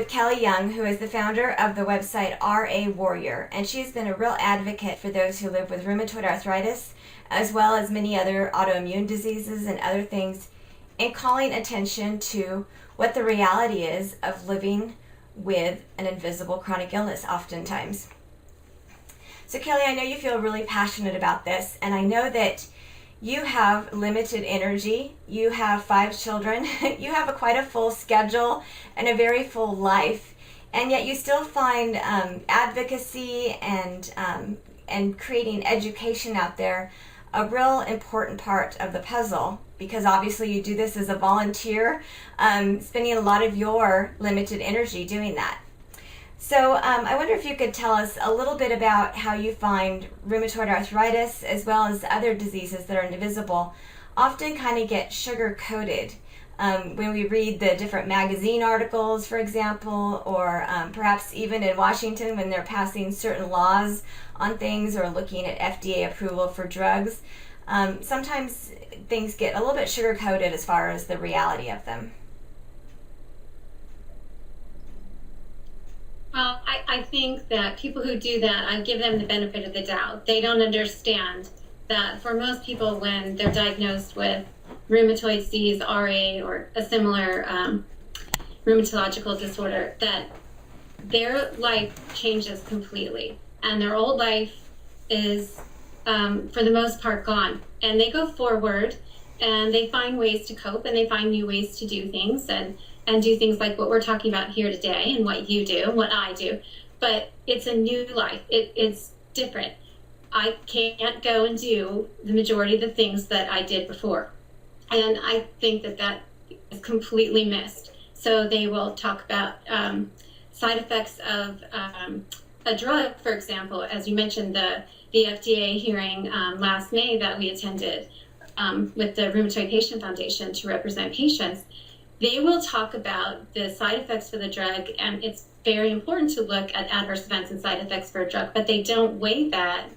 with Kelly Young, who is the founder of the website RA Warrior, and she's been a real advocate for those who live with rheumatoid arthritis, as well as many other autoimmune diseases and other things, and calling attention to what the reality is of living with an invisible chronic illness oftentimes. So Kelly, I know you feel really passionate about this, and I know that you have limited energy, you have 5 children, you have quite a full schedule and a very full life, and yet you still find advocacy and creating education out there a real important part of the puzzle, because obviously you do this as a volunteer, spending a lot of your limited energy doing that. So I wonder if you could tell us a little bit about how you find rheumatoid arthritis, as well as other diseases that are invisible, often kind of get sugar-coated when we read the different magazine articles, for example, or perhaps even in Washington when they're passing certain laws on things or looking at FDA approval for drugs. Sometimes things get a little bit sugar-coated as far as the reality of them. Well, I think that people who do that, I give them the benefit of the doubt. They don't understand that for most people, when they're diagnosed with rheumatoid disease, RA, or a similar rheumatological disorder, that their life changes completely. And their old life is, for the most part, gone. And they go forward, and they find ways to cope, and they find new ways to do things, and do things like what we're talking about here today, and what you do, and what I do. But it's a new life. It's different. I can't go and do the majority of the things that I did before. And I think that is completely missed. So they will talk about side effects of a drug, for example, as you mentioned, the FDA hearing last May that we attended with the Rheumatoid Patient Foundation to represent patients. They will talk about the side effects for the drug, and it's very important to look at adverse events and side effects for a drug, but they don't weigh that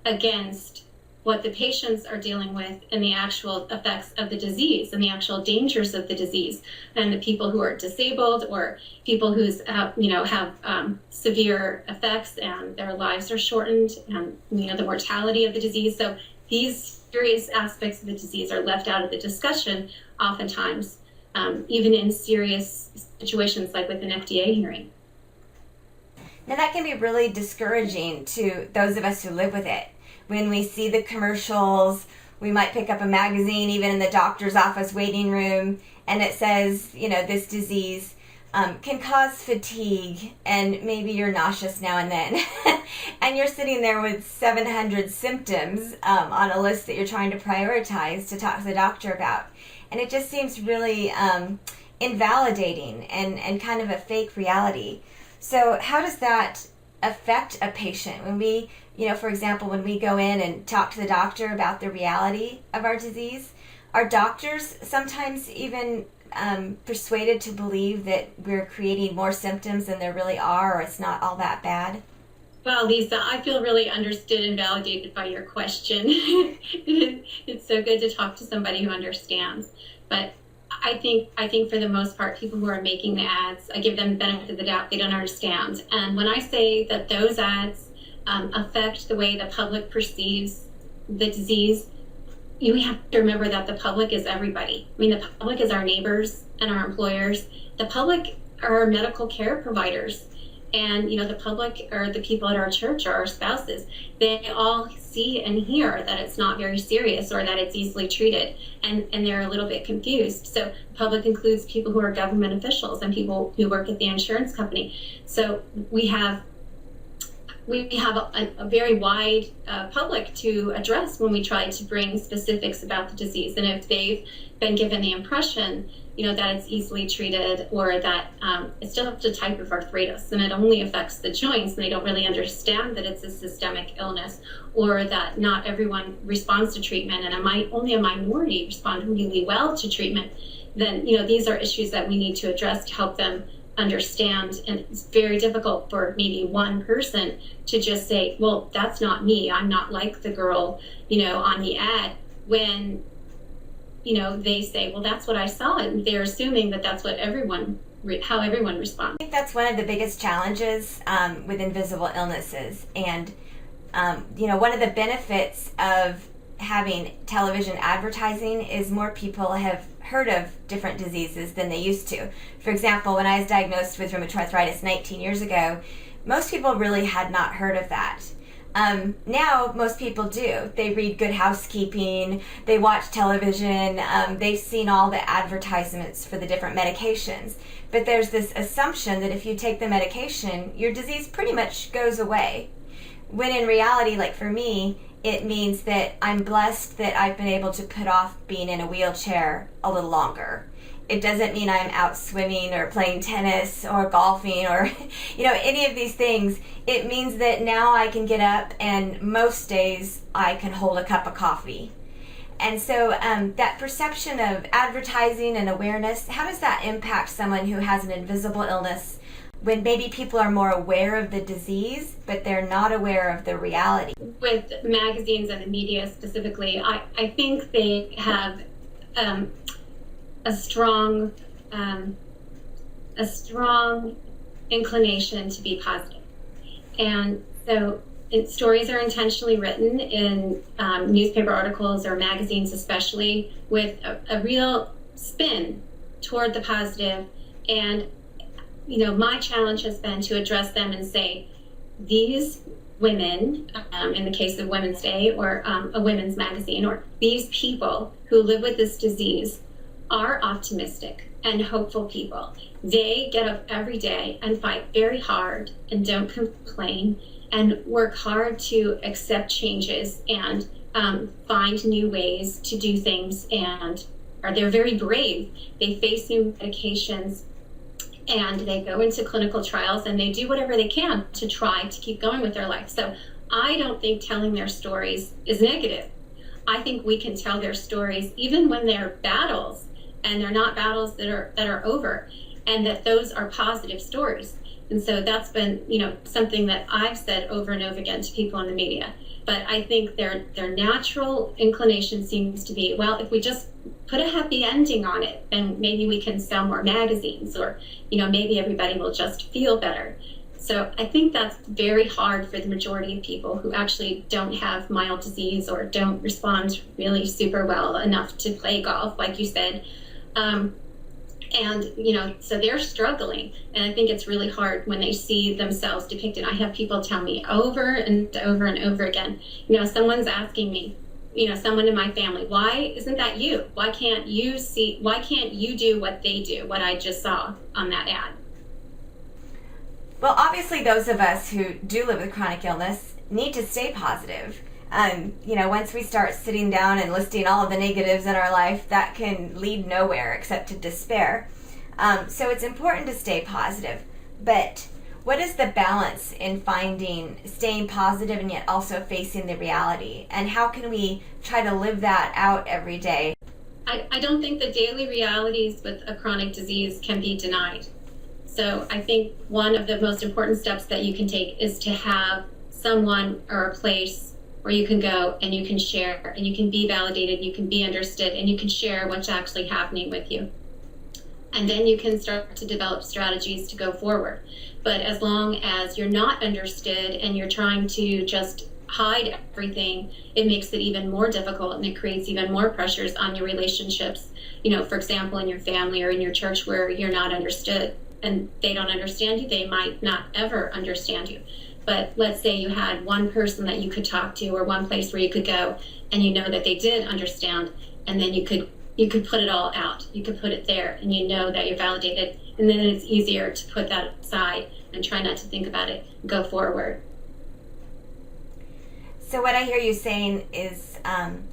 against what the patients are dealing with and the actual effects of the disease and the actual dangers of the disease, and the people who are disabled or people who have severe effects and their lives are shortened, and the mortality of the disease. So these serious aspects of the disease are left out of the discussion oftentimes. Even in serious situations like with an FDA hearing. Now that can be really discouraging to those of us who live with it. When we see the commercials, we might pick up a magazine, even in the doctor's office waiting room, and it says, this disease can cause fatigue, and maybe you're nauseous now and then. And you're sitting there with 700 symptoms on a list that you're trying to prioritize to talk to the doctor about. And it just seems really invalidating and kind of a fake reality. So how does that affect a patient? When we, for example, when we go in and talk to the doctor about the reality of our disease, are doctors sometimes even persuaded to believe that we're creating more symptoms than there really are, or it's not all that bad? Well, Lisa, I feel really understood and validated by your question. It's so good to talk to somebody who understands. But I think for the most part, people who are making the ads, I give them the benefit of the doubt. They don't understand. And when I say that those ads affect the way the public perceives the disease, you have to remember that the public is everybody. I mean, the public is our neighbors and our employers. The public are our medical care providers. And, the public are the people at our church or our spouses. They all see and hear that it's not very serious or that it's easily treated. And they're a little bit confused. So the public includes people who are government officials and people who work at the insurance company. So we have a very wide public to address when we try to bring specifics about the disease. And if they've been given the impression, that it's easily treated, or that it's just a type of arthritis and it only affects the joints, and they don't really understand that it's a systemic illness, or that not everyone responds to treatment and only a minority respond really well to treatment, then these are issues that we need to address to help them understand. And it's very difficult for maybe one person to just say, well, that's not me, I'm not like the girl on the ad, when they say, well, that's what I saw, and they're assuming that that's what everyone how everyone responds. I think that's one of the biggest challenges with invisible illnesses. And, one of the benefits of having television advertising is more people have heard of different diseases than they used to. For example, when I was diagnosed with rheumatoid arthritis 19 years ago, most people really had not heard of that. Now, most people do. They read Good Housekeeping, they watch television, they've seen all the advertisements for the different medications. But there's this assumption that if you take the medication, your disease pretty much goes away. When in reality, like for me, it means that I'm blessed that I've been able to put off being in a wheelchair a little longer. It doesn't mean I'm out swimming or playing tennis or golfing or, any of these things. It means that now I can get up and most days I can hold a cup of coffee. And so that perception of advertising and awareness, how does that impact someone who has an invisible illness when maybe people are more aware of the disease, but they're not aware of the reality? With magazines and the media specifically, I think they have a strong inclination to be positive. And so stories are intentionally written in newspaper articles or magazines especially with a real spin toward the positive. And my challenge has been to address them and say, these women, in the case of Women's Day or a women's magazine, or these people who live with this disease are optimistic and hopeful people. They get up every day and fight very hard and don't complain and work hard to accept changes and find new ways to do things, and they're very brave. They face new medications and they go into clinical trials and they do whatever they can to try to keep going with their life. So I don't think telling their stories is negative. I think we can tell their stories even when they're battles and they're not battles that are over, and that those are positive stories. And so that's been, something that I've said over and over again to people in the media. But I think their natural inclination seems to be, well, if we just put a happy ending on it, then maybe we can sell more magazines, or, maybe everybody will just feel better. So I think that's very hard for the majority of people who actually don't have mild disease or don't respond really super well enough to play golf, like you said. So they're struggling, and I think it's really hard when they see themselves depicted. I have people tell me over and over and over again, someone's asking me, someone in my family, why isn't that you? Why can't you do what they do, what I just saw on that ad? Well, obviously those of us who do live with chronic illness need to stay positive. Once we start sitting down and listing all of the negatives in our life, that can lead nowhere except to despair. So it's important to stay positive. But what is the balance in staying positive and yet also facing the reality? And how can we try to live that out every day? I don't think the daily realities with a chronic disease can be denied. So I think one of the most important steps that you can take is to have someone or a place where you can go and you can share and you can be validated, you can be understood, and you can share what's actually happening with you. And then you can start to develop strategies to go forward. But as long as you're not understood and you're trying to just hide everything, it makes it even more difficult, and it creates even more pressures on your relationships. For example, in your family or in your church where you're not understood and they don't understand you, they might not ever understand you. But let's say you had one person that you could talk to or one place where you could go and that they did understand, and then you could put it all out. You could put it there and that you're validated, and then it's easier to put that aside and try not to think about it and go forward. So what I hear you saying is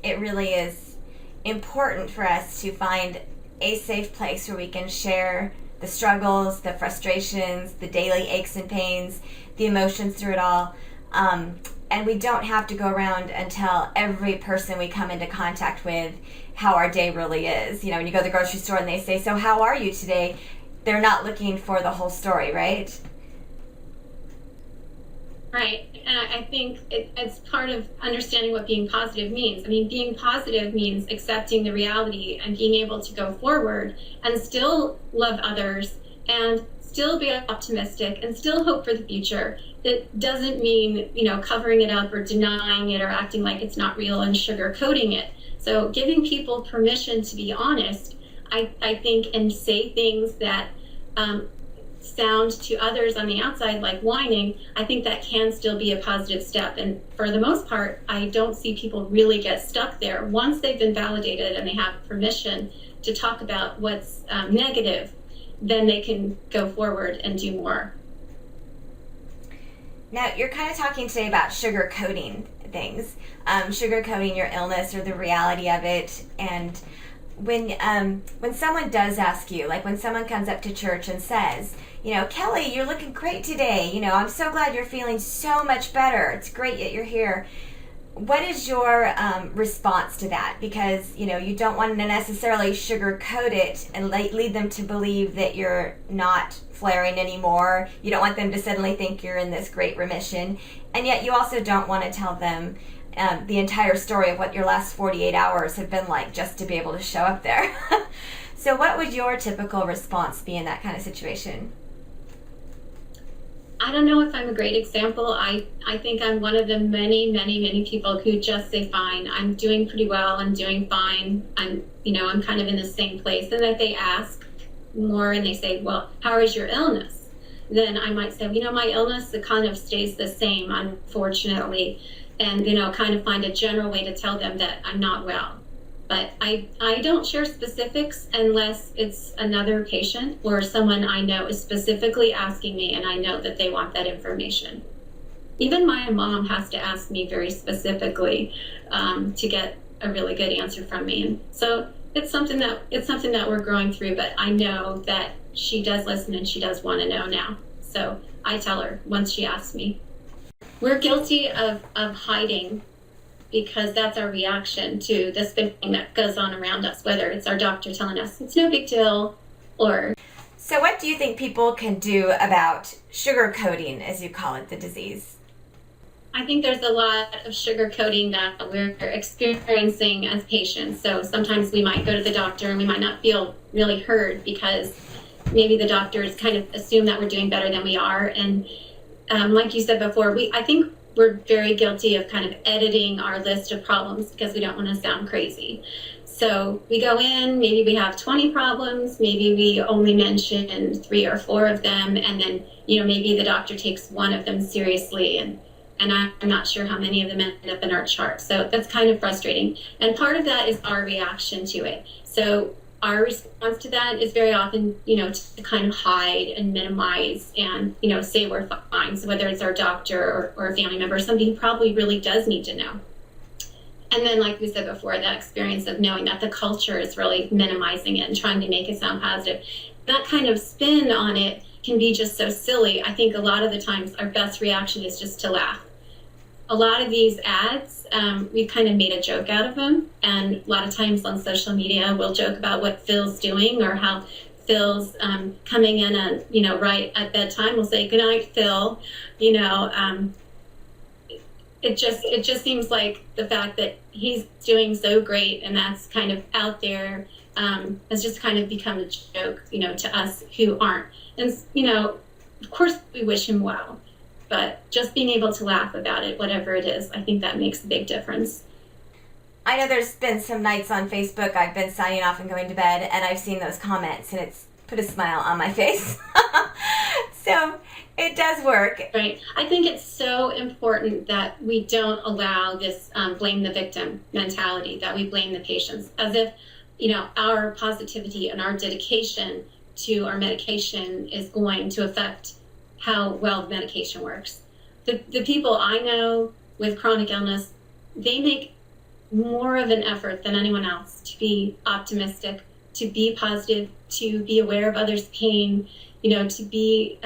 it really is important for us to find a safe place where we can share the struggles, the frustrations, the daily aches and pains, the emotions through it all. And we don't have to go around and tell every person we come into contact with how our day really is. When you go to the grocery store and they say, so how are you today? They're not looking for the whole story, right? Right. And I think it's part of understanding what being positive means. I mean, being positive means accepting the reality and being able to go forward and still love others and still be optimistic and still hope for the future. It doesn't mean, covering it up or denying it or acting like it's not real and sugarcoating it. So giving people permission to be honest, I think, and say things that sound to others on the outside like whining, I think that can still be a positive step. And for the most part, I don't see people really get stuck there. Once they've been validated and they have permission to talk about what's negative, then they can go forward and do more. Now, you're kind of talking today about sugarcoating things, sugarcoating your illness or the reality of it. And when someone does ask you, like when someone comes up to church and says, Kelly, you're looking great today. I'm so glad you're feeling so much better. It's great that you're here. What is your response to that? Because, you don't want to necessarily sugarcoat it and lead them to believe that you're not flaring anymore. You don't want them to suddenly think you're in this great remission. And yet you also don't want to tell them the entire story of what your last 48 hours have been like just to be able to show up there. So what would your typical response be in that kind of situation? I don't know if I'm a great example. I think I'm one of the many, many, many people who just say, fine, I'm doing pretty well, I'm doing fine, I'm kind of in the same place. And that they ask more and they say, well, how is your illness? Then I might say, my illness, it kind of stays the same, unfortunately. And, kind of find a general way to tell them that I'm not well. But I don't share specifics unless it's another patient or someone I know is specifically asking me and I know that they want that information. Even my mom has to ask me very specifically to get a really good answer from me. And so it's something that we're growing through, but I know that she does listen and she does want to know now. So I tell her once she asks me. We're guilty of hiding because that's our reaction to this big thing that goes on around us, whether it's our doctor telling us it's no big deal or... So what do you think people can do about sugarcoating, as you call it, the disease? I think there's a lot of sugarcoating that we're experiencing as patients. So sometimes we might go to the doctor and we might not feel really heard because maybe the doctors kind of assume that we're doing better than we are. And like you said before, I think we're very guilty of kind of editing our list of problems because we don't want to sound crazy. So we go in, maybe we have 20 problems, maybe we only mention 3 or 4 of them, and then, maybe the doctor takes one of them seriously, and I'm not sure how many of them end up in our chart. So that's kind of frustrating. And part of that is our reaction to it. So our response to that is very often, to kind of hide and minimize and, say we're fine. So whether it's our doctor or a family member, somebody who probably really does need to know. And then, like we said before, that experience of knowing that the culture is really minimizing it and trying to make it sound positive. That kind of spin on it can be just so silly. I think a lot of the times our best reaction is just to laugh. A lot of these ads, we've kind of made a joke out of them. And a lot of times on social media, we'll joke about what Phil's doing or how Phil's coming in and, right at bedtime, we'll say, good night, Phil. It just seems like the fact that he's doing so great and that's kind of out there has just kind of become a joke, to us who aren't. And, of course we wish him well. But just being able to laugh about it, whatever it is, I think that makes a big difference. I know there's been some nights on Facebook I've been signing off and going to bed, and I've seen those comments, and it's put a smile on my face. So it does work. Right. I think it's so important that we don't allow this blame the victim mentality, that we blame the patients, as if, our positivity and our dedication to our medication is going to affect how well the medication works. The people I know with chronic illness, they make more of an effort than anyone else to be optimistic, to be positive, to be aware of others' pain, to be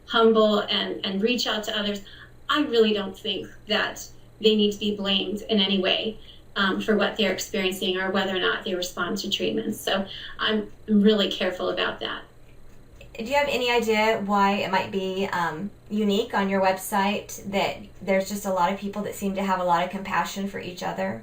humble and reach out to others. I really don't think that they need to be blamed in any way for what they're experiencing or whether or not they respond to treatments. So I'm really careful about that. Do you have any idea why it might be unique on your website that there's just a lot of people that seem to have a lot of compassion for each other?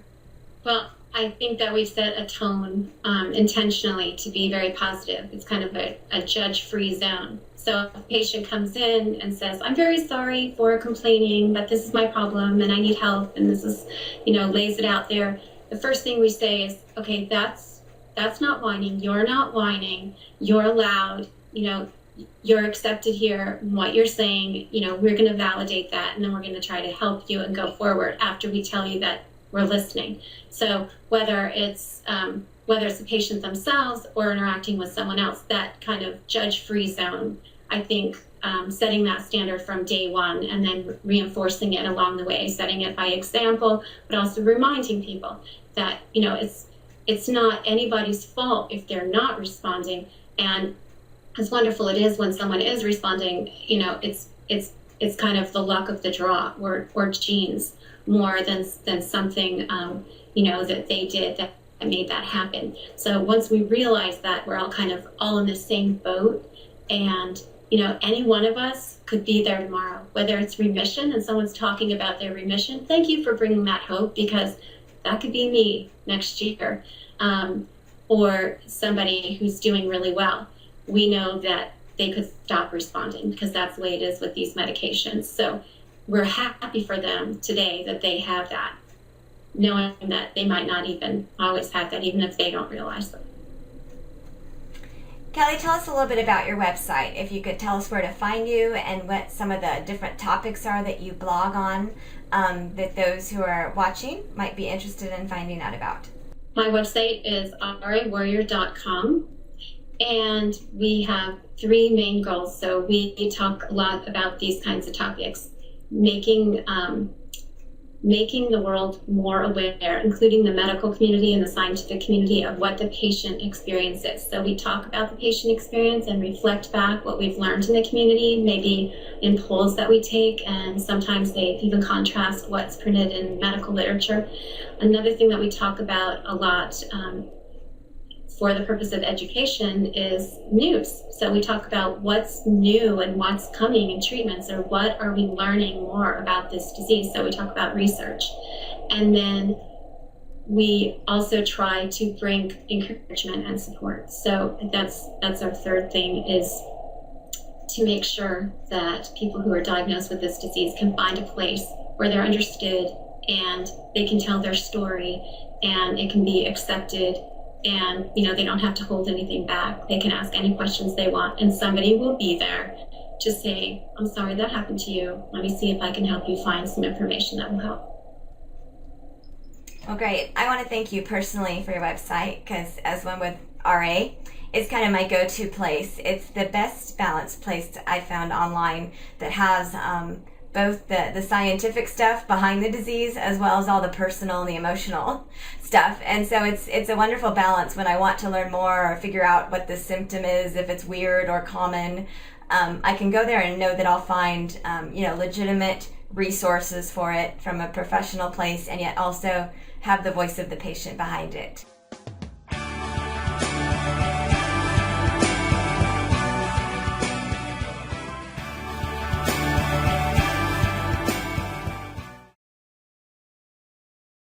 Well, I think that we've set a tone intentionally to be very positive. It's kind of a judge-free zone. So if a patient comes in and says, I'm very sorry for complaining, but this is my problem and I need help, and this is, lays it out there. The first thing we say is, okay, that's not whining. You're not whining. You're allowed. You're accepted here. What you're saying, we're going to validate that, and then we're going to try to help you and go forward after we tell you that we're listening. So whether it's the patient themselves or interacting with someone else, that kind of judge-free zone, I think setting that standard from day one and then reinforcing it along the way, setting it by example, but also reminding people that, it's not anybody's fault if they're not responding. And as wonderful it is when someone is responding, it's kind of the luck of the draw or genes more than something, that they did that made that happen. So once we realize that we're all in the same boat, and, any one of us could be there tomorrow, whether it's remission and someone's talking about their remission. Thank you for bringing that hope, because that could be me next year, or somebody who's doing really well. We know that they could stop responding because that's the way it is with these medications. So we're happy for them today that they have that, knowing that they might not even always have that, even if they don't realize it. Kelly, tell us a little bit about your website. If you could tell us where to find you and what some of the different topics are that you blog on, that those who are watching might be interested in finding out about. My website is rawarrior.com, and we have 3 main goals. So we talk a lot about these kinds of topics, making the world more aware, including the medical community and the scientific community, of what the patient experience is. So we talk about the patient experience and reflect back what we've learned in the community, maybe in polls that we take, and sometimes they even contrast what's printed in medical literature. Another thing that we talk about a lot for the purpose of education is news. So we talk about what's new and what's coming in treatments, or what are we learning more about this disease. So we talk about research. And then we also try to bring encouragement and support. So that's our third thing, is to make sure that people who are diagnosed with this disease can find a place where they're understood and they can tell their story and it can be accepted. And, they don't have to hold anything back. They can ask any questions they want, and somebody will be there to say, I'm sorry that happened to you. Let me see if I can help you find some information that will help. Well, great. I want to thank you personally for your website, because as one with RA, it's kind of my go-to place. It's the best balanced place I found online that has both the scientific stuff behind the disease as well as all the personal and the emotional stuff. And so it's a wonderful balance when I want to learn more or figure out what the symptom is, if it's weird or common. I can go there and know that I'll find legitimate resources for it from a professional place, and yet also have the voice of the patient behind it.